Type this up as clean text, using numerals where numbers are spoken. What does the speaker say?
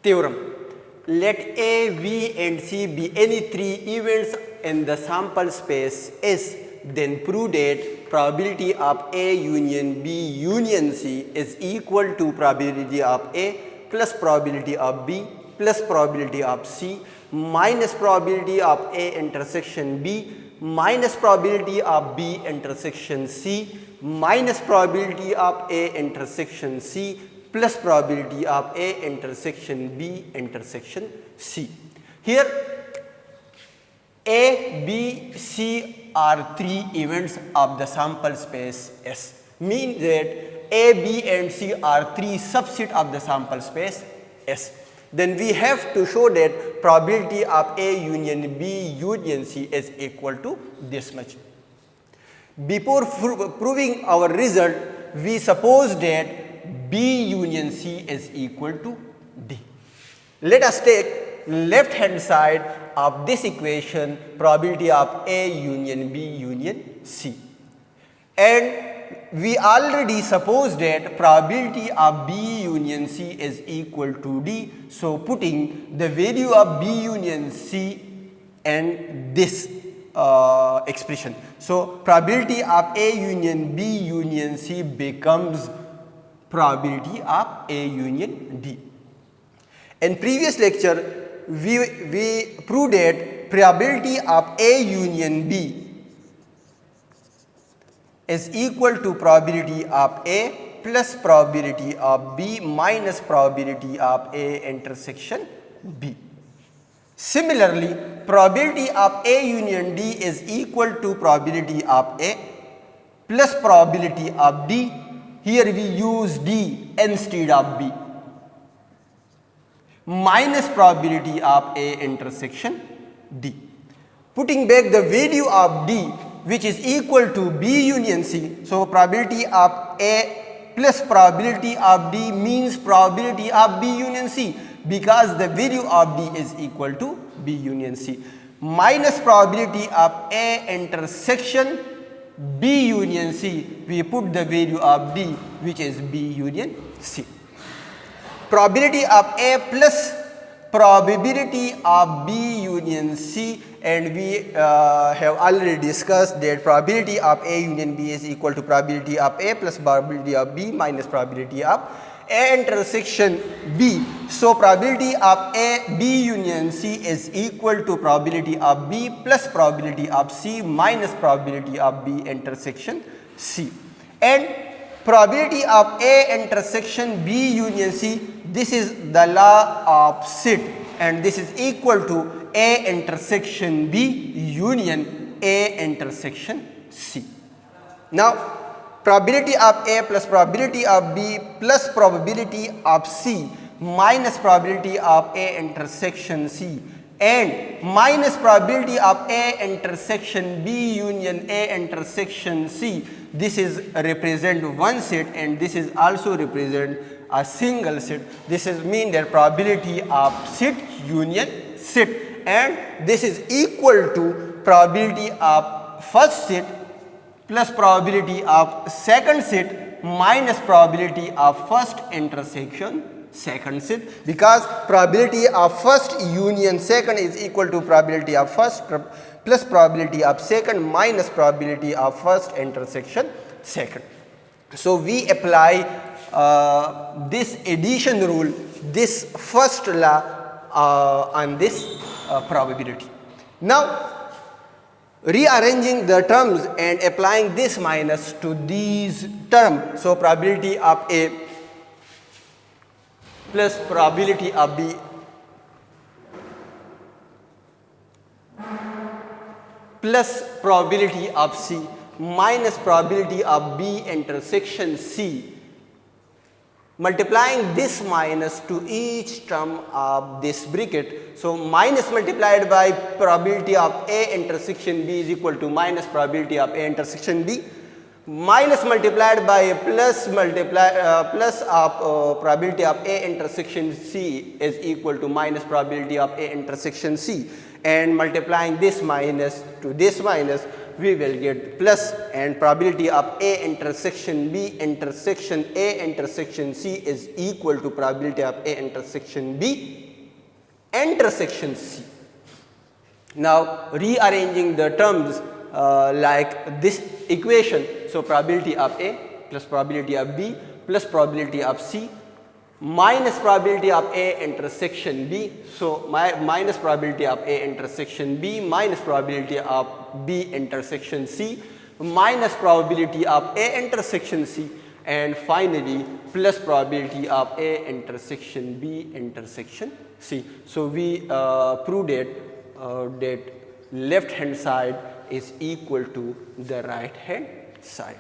Theorem. Let A, B and C be any three events in the sample space S, then prove that probability of A union B union C is equal to probability of A plus probability of B plus probability of C minus probability of A intersection B minus probability of B intersection C minus probability of A intersection C plus probability of A intersection B intersection C. Here A, B, C are three events of the sample space S. Means that A, B and C are three subsets of the sample space S. Then we have to show that probability of A union B union C is equal to this much. Before proving our result, we suppose that B union C is equal to D. Let us take left hand side of this equation, probability of A union B union C. And we already suppose that probability of B union C is equal to D. So putting the value of B union C and this expression. So probability of A union B union C becomes probability of A union D. In previous lecture, we proved that probability of A union B is equal to probability of A plus probability of B minus probability of A intersection B. Similarly, probability of A union D is equal to probability of A plus probability of D. Here we use D instead of B minus probability of A intersection D. Putting back the value of D, which is equal to B union C. So probability of A plus probability of D means probability of B union C, because the value of D is equal to B union C, minus probability of A intersection B union C. We put the value of D, which is B union C. Probability of A plus probability of B union C, and we have already discussed that probability of A union B is equal to probability of A plus probability of B minus probability of A intersection B. So probability of A B union C is equal to probability of B plus probability of C minus probability of B intersection C. And probability of A intersection B union C, this is the law of set, and this is equal to A intersection B union A intersection C. Now probability of A plus probability of B plus probability of C minus probability of A intersection C and minus probability of A intersection B union A intersection C. This is represent one set, and this is also represent a single set. This is mean that probability of set union set, and this is equal to probability of first set plus probability of second set minus probability of first intersection second set, because probability of first union second is equal to probability of first plus probability of second minus probability of first intersection second. So we apply this addition rule, this first law on this probability. Now rearranging the terms and applying this minus to these terms. So probability of A plus probability of B plus probability of C minus probability of B intersection C, multiplying this minus to each term of this bracket. So minus multiplied by probability of A intersection B is equal to minus probability of A intersection B, minus multiplied by plus of probability of A intersection C is equal to minus probability of A intersection C, and multiplying this minus to this minus, we will get plus, and probability of A intersection B intersection A intersection C is equal to probability of A intersection B intersection C. Now rearranging the terms like this equation, so probability of A plus probability of B plus probability of C minus probability of A intersection B, so minus probability of A intersection B minus probability of B intersection C minus probability of A intersection C, and finally plus probability of A intersection B intersection C. So we proved it that left hand side is equal to the right hand side.